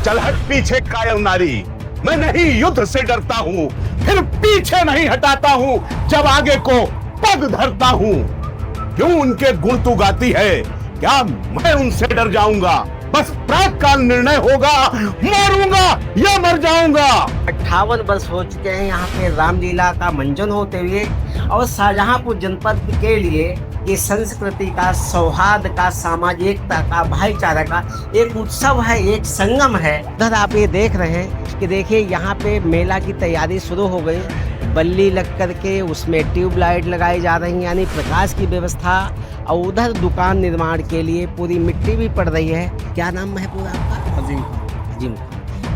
चल हट पीछे कायल नारी। मैं नहीं युद्ध से डरता हूँ, फिर पीछे नहीं हटाता हूँ जब आगे को पग धरता हूँ। क्यों उनके गुण तू गाती है, क्या मैं उनसे डर जाऊंगा? बस प्रातकाल निर्णय होगा, मरूंगा या मर जाऊंगा। 58 वर्ष हो चुके हैं यहाँ पे रामलीला का मंचन होते हुए, और शाहजहांपुर जनपद के लिए ये संस्कृति का, सौहार्द का, सामाजिकता का, भाईचारा का एक उत्सव है, एक संगम है। उधर आप ये देख रहे हैं कि देखिए यहाँ पे मेला की तैयारी शुरू हो गई। बल्ली लग करके उसमें ट्यूबलाइट लगाई जा रही हैं, यानी प्रकाश की व्यवस्था। और उधर दुकान निर्माण के लिए पूरी मिट्टी भी पड़ रही है। क्या नाम है पूरा आपका? अजीम अजीम।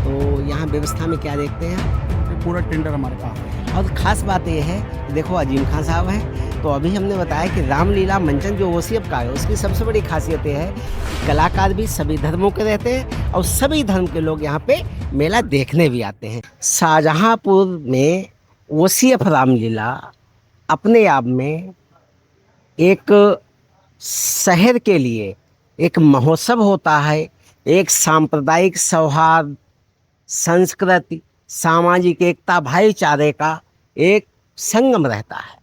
तो यहाँ व्यवस्था में क्या देखते हैं? पूरा टेंडर हमारे पास है। और ख़ास बात यह है कि देखो अजीम खान साहब हैं, तो अभी हमने बताया कि रामलीला मंचन जो ओसीएफ का है उसकी सबसे बड़ी खासियत यह है कि कलाकार भी सभी धर्मों के रहते हैं और सभी धर्म के लोग यहाँ पे मेला देखने भी आते हैं। शाहजहांपुर में ओसीएफ रामलीला अपने आप में एक शहर के लिए एक महोत्सव होता है, एक सांप्रदायिक सौहार्द, संस्कृति, सामाजिक एकता, भाईचारे का एक संगम रहता है।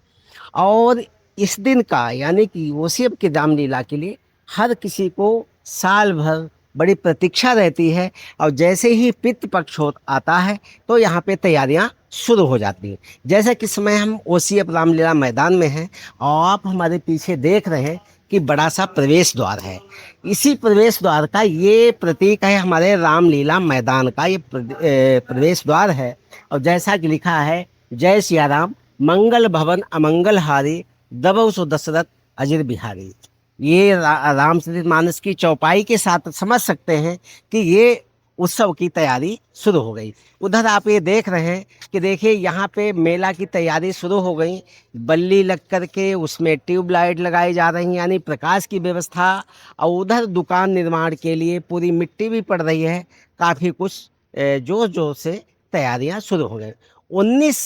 और इस दिन का यानी कि ओसीएफ की रामलीला के लिए हर किसी को साल भर बड़ी प्रतीक्षा रहती है, और जैसे ही पितृ पक्ष आता है तो यहाँ पे तैयारियाँ शुरू हो जाती हैं। जैसे कि समय हम ओसीएफ रामलीला मैदान में हैं और आप हमारे पीछे देख रहे हैं कि बड़ा सा प्रवेश द्वार है। इसी प्रवेश द्वार का ये प्रतीक है हमारे रामलीला मैदान का, ये प्रवेश द्वार है। और जैसा कि लिखा है, जय सिया राम, मंगल भवन अमंगल हारी, दबौ सो दशरथ अजिर बिहारी। ये रामचरितमानस की चौपाई के साथ समझ सकते हैं कि ये उत्सव की तैयारी शुरू हो गई। उधर आप ये देख रहे हैं कि देखिए यहाँ पे मेला की तैयारी शुरू हो गई। बल्ली लग कर के उसमें ट्यूबलाइट लगाई जा रही हैं, यानी प्रकाश की व्यवस्था। और उधर दुकान निर्माण के लिए पूरी मिट्टी भी पड़ रही है। काफ़ी कुछ जोर जोर से तैयारियां शुरू हो गई। 19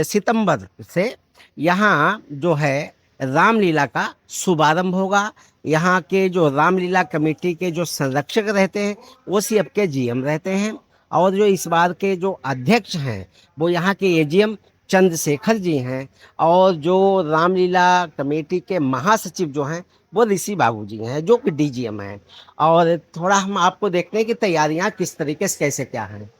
सितंबर से यहाँ जो है रामलीला का शुभारंभ होगा। यहाँ के जो रामलीला कमेटी के जो संरक्षक रहते हैं वो सीएफ के जीएम रहते हैं, और जो इस बार के जो अध्यक्ष हैं वो यहाँ के एजीएम चंद्रशेखर जी हैं, और जो रामलीला कमेटी के महासचिव जो हैं वो ऋषि बाबू जी हैं जो कि डीजीएम हैं। और थोड़ा हम आपको देखते हैं कि तैयारियाँ किस तरीके से कैसे क्या हैं।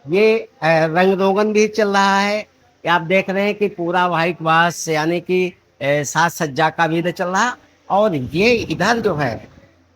ये रंग रोगन भी चल रहा है। ये आप देख रहे हैं कि पूरा व्हाइट वाश यानी कि साज सज्जा का भी चल रहा। और ये इधर जो है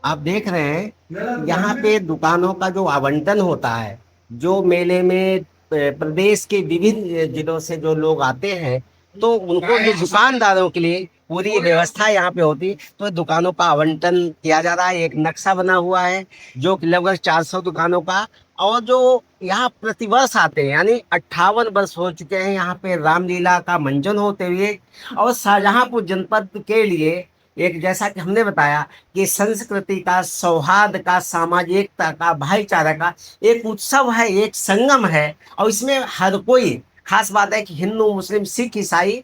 आप देख रहे हैं यहाँ पे दुकानों का जो आवंटन होता है, जो मेले में प्रदेश के विभिन्न जिलों से जो लोग आते हैं तो उनको जो दुकानदारों के लिए पूरी व्यवस्था यहाँ पे होती, तो दुकानों का आवंटन किया जा रहा है। एक नक्शा बना हुआ है जो कि लगभग 400 दुकानों का, और जो यहाँ प्रतिवर्ष आते हैं, यानी 58 वर्ष हो चुके हैं यहाँ पे रामलीला का मंचन होते हुए। और शाहजहांपुर जनपद के लिए एक, जैसा कि हमने बताया कि संस्कृति का, सौहार्द का, सामाजिकता का, भाईचारा का एक उत्सव है, एक संगम है। और इसमें हर कोई, खास बात है कि हिंदू, मुस्लिम, सिख, ईसाई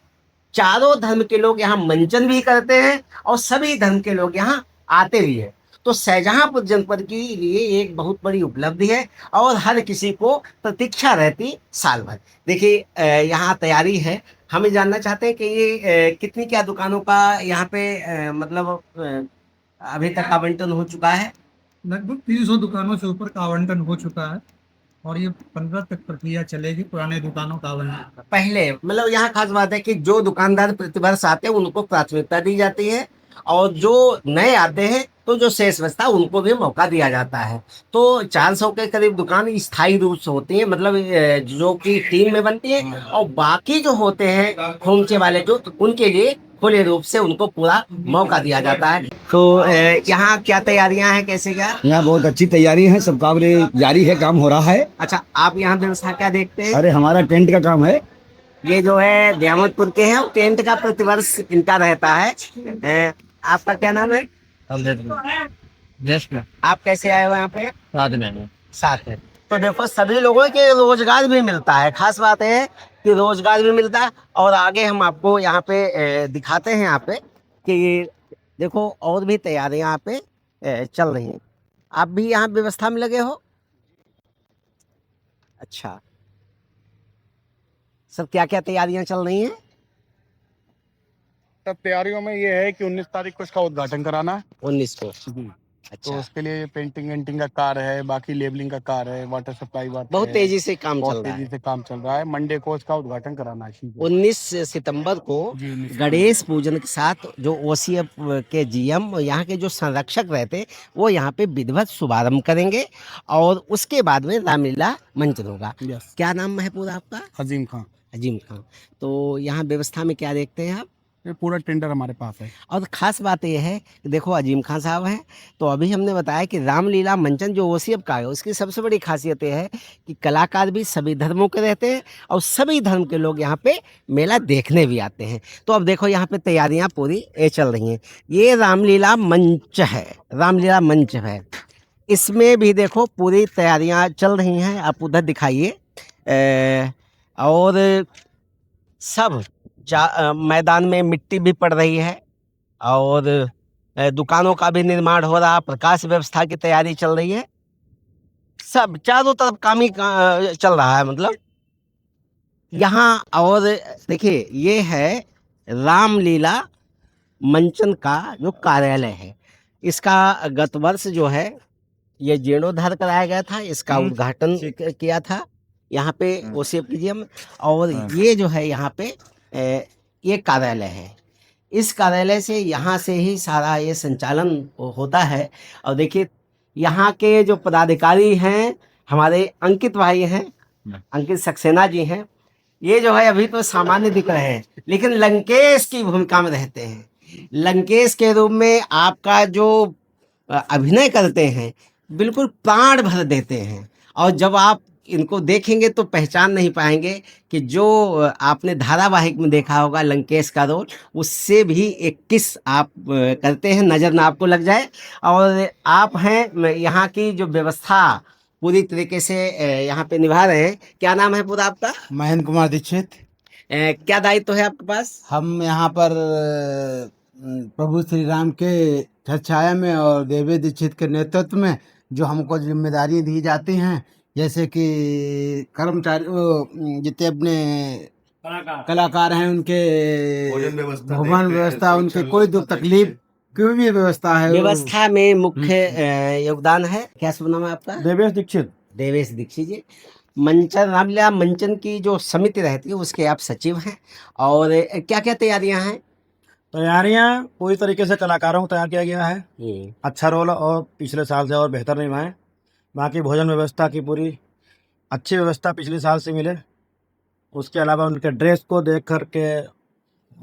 चारों धर्म के लोग यहाँ मंचन भी करते हैं और सभी धर्म के लोग यहाँ आते भी हैं। तो शाहजहांपुर जनपद के लिए एक बहुत बड़ी उपलब्धि है और हर किसी को प्रतीक्षा रहती साल भर। देखिए यहाँ तैयारी है। हमें जानना चाहते हैं कि ये कितनी क्या दुकानों का यहाँ पे मतलब अभी तक आवंटन हो चुका है? लगभग 300 दुकानों से ऊपर का आवंटन हो चुका है, और ये 15 तक प्रक्रिया चलेगी पुराने दुकानों का आवंटन। पहले मतलब यहाँ खास बात है कि जो दुकानदार प्रतिवर्ष आते हैं उनको प्राथमिकता दी जाती है, और जो नए आते हैं तो जो शेष बचता है उनको भी मौका दिया जाता है। तो 400 के करीब दुकान स्थायी रूप से होती है, मतलब जो कि टीम में बनती है, और बाकी जो होते हैं खोमचे वाले जो, उनके लिए खुले रूप से उनको पूरा मौका दिया जाता है। तो यहाँ क्या तैयारियां हैं, कैसे क्या? यहाँ बहुत अच्छी तैयारी है, सब काम जारी है, काम हो रहा है। अच्छा, आप यहाँ व्यवस्था क्या देखते हैं? अरे हमारा टेंट का काम है। ये जो है दियामतपुर के हैं, टेंट का प्रतिवर्ष इनका रहता है। आपका क्या नाम है? आप कैसे आए हो यहाँ पे? साथ में। तो देखो सभी लोगों के रोजगार भी मिलता है। खास बात है कि रोजगार भी मिलता है। और आगे हम आपको यहाँ पे दिखाते हैं यहाँ पे कि देखो और भी तैयारियां यहाँ पे चल रही हैं। आप भी यहाँ व्यवस्था में लगे हो? अच्छा सर, क्या क्या तैयारियां चल रही हैं? तब तैयारियों में ये है कि 19 तारीख को इसका उद्घाटन कराना है। 19 को। तो अच्छा, उसके लिए पेंटिंग वेंटिंग का कार्य है, बाकी लेबलिंग का कार्य है, वाटर सप्लाई वर्क बहुत है, तेजी से काम बहुत चल रहा तेजी है। से काम चल रहा है। मंडे को इसका उद्घाटन कराना है। 19 सितंबर को जी, 19 गणेश पूजन के साथ जो ओसीएफ के जीएम और यहाँ के जो संरक्षक रहते, वो यहाँ पे विधिवत शुभारंभ करेंगे और उसके बाद में रामलीला मंचन होगा। यस। क्या नाम है पूरा आपका? अजीम खान। अजीम खान। तो यहाँ व्यवस्था में क्या देखते हैं आप? ये पूरा टेंडर हमारे पास है। और खास बात यह है कि देखो अजीम खान साहब हैं, तो अभी हमने बताया कि रामलीला मंचन जो ओसीएफ का है, उसकी सबसे बड़ी खासियत यह है कि कलाकार भी सभी धर्मों के रहते हैं और सभी धर्म के लोग यहाँ पे मेला देखने भी आते हैं। तो अब देखो यहाँ पे तैयारियाँ पूरी चल रही हैं। ये रामलीला मंच है, रामलीला मंच है। इसमें भी देखो पूरी तैयारियाँ चल रही हैं। आप उधर दिखाइए। और सब मैदान में मिट्टी भी पड़ रही है और दुकानों का भी निर्माण हो रहा, प्रकाश व्यवस्था की तैयारी चल रही है। सब चारों तरफ काम ही चल रहा है मतलब यहाँ। और देखिए ये है रामलीला मंचन का जो कार्यालय है। इसका गत वर्ष जो है ये जीर्णोद्धार कराया गया था, इसका उद्घाटन किया था यहाँ पे ओसीएफ म्यूजियम। और ये जो है यहाँ पे ये कार्यालय है। इस कार्यालय से यहाँ से ही सारा ये संचालन होता है। और देखिए यहाँ के जो पदाधिकारी हैं हमारे अंकित भाई हैं, अंकित सक्सेना जी हैं। ये जो है अभी तो सामान्य दिख रहे हैं, लेकिन लंकेश की भूमिका में रहते हैं। लंकेश के रूप में आपका जो अभिनय करते हैं बिल्कुल प्राण भर देते हैं। और जब आप इनको देखेंगे तो पहचान नहीं पाएंगे कि जो आपने धारावाहिक में देखा होगा लंकेश का रोल, उससे भी एक किस आप करते हैं, नज़र ना आपको लग जाए। और आप हैं यहाँ की जो व्यवस्था पूरी तरीके से यहाँ पे निभा रहे हैं। क्या नाम है पूरा आपका? महेंद्र कुमार दीक्षित। क्या दायित्व है आपके पास? हम यहाँ पर प्रभु श्री राम के छाया में और देवी दीक्षित के नेतृत्व में जो हमको जिम्मेदारी दी जाती हैं, जैसे कि कर्मचारी जितने अपने कलाकार हैं उनके भोजन व्यवस्था उनके कोई दुख तकलीफ कोई भी व्यवस्था है, व्यवस्था में मुख्य योगदान है। क्या शुभ नाम है आपका? देवेश दीक्षित। देवेश दीक्षित जी। मंचन रामलीला मंचन की जो समिति रहती है उसके आप सचिव हैं। और क्या क्या तैयारियां हैं? तैयारियां पूरी तरीके से कलाकारों को तैयार किया गया है। अच्छा रोल और पिछले साल से और बेहतर निभाएं। बाकी भोजन व्यवस्था की पूरी अच्छी व्यवस्था पिछले साल से मिले। उसके अलावा उनके ड्रेस को देख कर के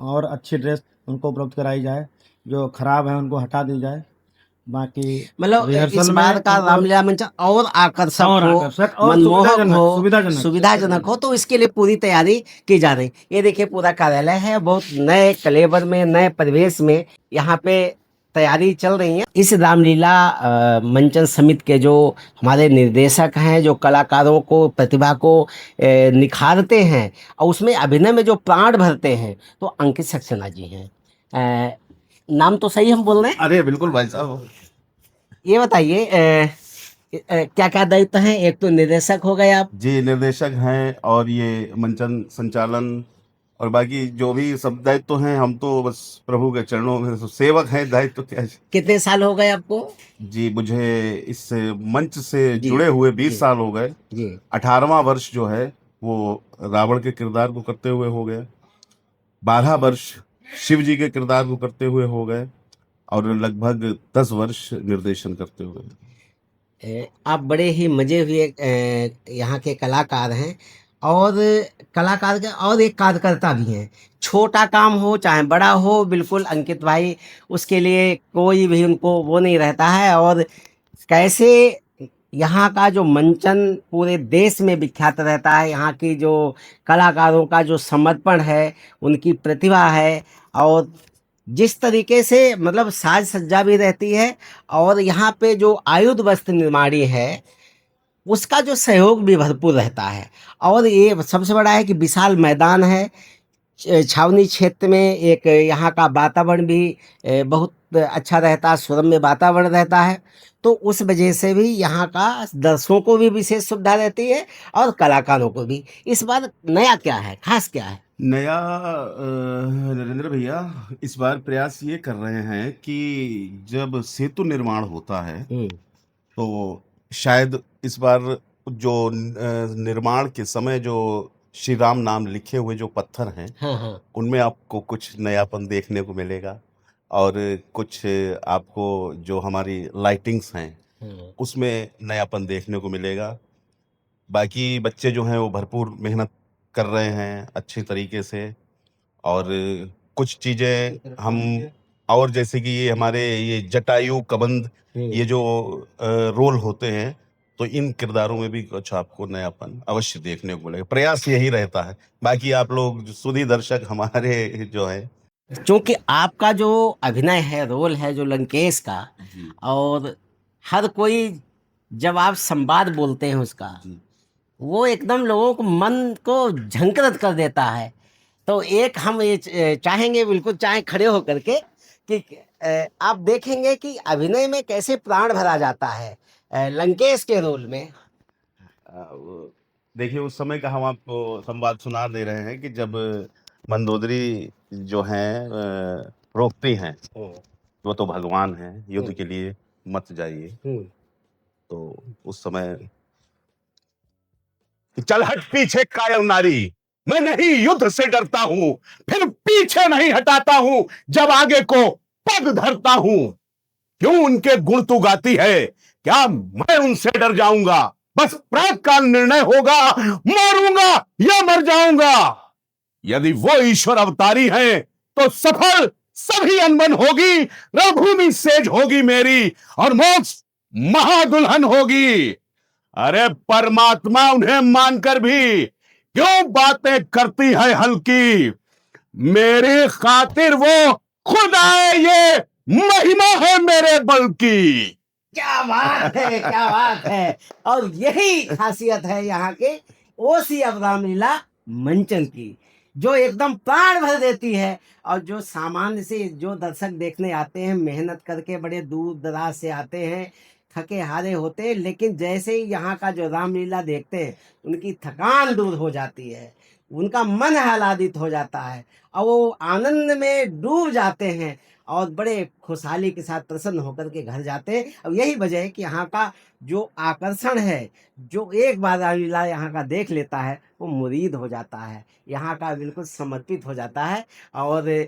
और अच्छी ड्रेस उनको उपलब्ध कराई जाए, जो खराब है उनको हटा दी जाए। बाकी मतलब इस रिहर्सल बार का में रामलीला मंचन और आकर्षक हो, मनमोहक हो, सुविधाजनक हो, तो इसके लिए पूरी तैयारी की जा रही। ये देखिए पूरा कार्यालय है, बहुत नए कलेवर में, नए परिवेश में यहाँ पे तैयारी चल रही है। इस रामलीला मंचन समिति के जो हमारे निर्देशक हैं, जो कलाकारों को प्रतिभा को निखारते हैं और उसमें अभिनय में जो प्राण भरते हैं, तो अंकित सक्सेना जी हैं। नाम तो सही हम बोल रहे हैं? अरे बिल्कुल भाई साहब। ये बताइए क्या क्या दायित्व हैं? एक तो निर्देशक हो गए आप जी, निर्देशक हैं और ये मंचन संचालन और बाकी जो भी सब दायित्व हैं, हम तो बस प्रभु के चरणों में सेवक हैं। दायित्व क्या है? कितने साल हो गए आपको? जी, मुझे इस मंच से जुड़े हुए 20 साल हो गए जी। 18वां वर्ष जो है वो रावण के किरदार को करते हुए हो गए, 12 वर्ष शिव जी के किरदार को करते हुए हो गए और लगभग 10 वर्ष निर्देशन करते हुए। आप बड़े ही मजे हुए यहाँ के कलाकार हैं। और कलाकार के और एक कार्यकर्ता भी हैं। छोटा काम हो चाहे बड़ा हो, बिल्कुल अंकित भाई उसके लिए कोई भी उनको वो नहीं रहता है। और कैसे यहाँ का जो मंचन पूरे देश में विख्यात रहता है, यहाँ की जो कलाकारों का जो समर्पण है, उनकी प्रतिभा है, और जिस तरीके से मतलब साज सज्जा भी रहती है, और यहाँ पे जो आयुध वस्त्र निर्माणी है उसका जो सहयोग भी भरपूर रहता है। और ये सबसे बड़ा है कि विशाल मैदान है, छावनी क्षेत्र में एक यहाँ का वातावरण भी बहुत अच्छा रहता है, सुरम्य वातावरण रहता है। तो उस वजह से भी यहाँ का दर्शकों को भी विशेष सुविधा रहती है और कलाकारों को भी। इस बार नया क्या है, खास क्या है? नया नरेंद्र भैया इस बार प्रयास ये कर रहे हैं कि जब सेतु निर्माण होता है तो शायद इस बार जो निर्माण के समय जो श्री राम नाम लिखे हुए जो पत्थर हैं हाँ हाँ। उनमें आपको कुछ नयापन देखने को मिलेगा और कुछ आपको जो हमारी लाइटिंग्स हैं उसमें नयापन देखने को मिलेगा। बाकी बच्चे जो हैं वो भरपूर मेहनत कर रहे हैं अच्छे तरीके से और कुछ चीज़ें हम और जैसे कि ये हमारे ये जटायु कबंध ये जो रोल होते हैं तो इन किरदारों में भी कुछ आपको नयापन अवश्य देखने को मिलेगा। प्रयास यही रहता है। बाकी आप लोग जो सुधी दर्शक हमारे जो है क्योंकि आपका जो अभिनय है, रोल है जो लंकेश का, और हर कोई जब आप संवाद बोलते हैं उसका, वो एकदम लोगों को मन को झंकृत कर देता है। तो एक हम ये चाहेंगे, बिल्कुल चाहे खड़े होकर के, कि आप देखेंगे कि अभिनय में कैसे प्राण भरा जाता है लंकेश के रोल में। देखिए उस समय का हम आपको संवाद सुना दे रहे हैं कि जब मंदोदरी जो हैं रोकती हैं, वो तो भगवान हैं, युद्ध के लिए मत जाइए। तो उस समय चल हट पीछे कायल नारी, मैं नहीं युद्ध से डरता हूं, फिर पीछे नहीं हटाता हूं, जब आगे को पग धरता हूं। क्यों उनके गुण तू गाती है, क्या मैं उनसे डर जाऊंगा? बस प्रातकाल निर्णय होगा, मारूंगा या मर जाऊंगा। यदि वो ईश्वर अवतारी हैं तो सफल सभी अनबन होगी, रणभूमि सेज होगी मेरी और मोक्ष महादुल्हन होगी। अरे परमात्मा उन्हें मानकर भी क्यों बातें करती है हल्की, मेरी खातिर वो खुद आए, ये महिमा है मेरे बल की। क्या बात है, क्या बात है। और यही खासियत है यहाँ के ओसी अब रामलीला मंचन की, जो एकदम प्राण भर देती है। और जो सामान्य से जो दर्शक देखने आते हैं, मेहनत करके बड़े दूर दराज से आते हैं, थके हारे होते हैं, लेकिन जैसे ही यहाँ का जो रामलीला देखते हैं उनकी थकान दूर हो जाती है, उनका मन आह्लादित हो जाता है और वो आनंद में डूब जाते हैं और बड़े खुशहाली के साथ प्रसन्न होकर के घर जाते हैं। और यही वजह है कि यहाँ का जो आकर्षण है, जो एक बार रामलीला यहाँ का देख लेता है वो मुरीद हो जाता है, यहाँ का बिल्कुल समर्पित हो जाता है। और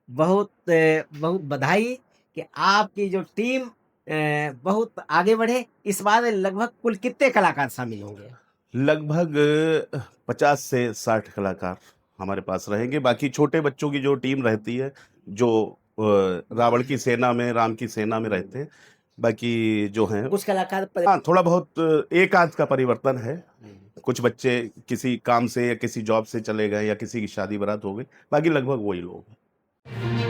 बहुत बहुत बधाई कि आपकी जो टीम बहुत आगे बढ़े। इस बार लगभग कुल कितने कलाकार शामिल होंगे? लगभग 50 से 60 कलाकार हमारे पास रहेंगे। बाकी छोटे बच्चों की जो टीम रहती है, जो रावण की सेना में, राम की सेना में रहते हैं, बाकी जो हैं कुछ कलाकार हाँ थोड़ा बहुत एक आध का परिवर्तन है। कुछ बच्चे किसी काम से या किसी जॉब से चले गए या किसी की शादी बारात हो गई, बाकी लगभग वही लोग हैं।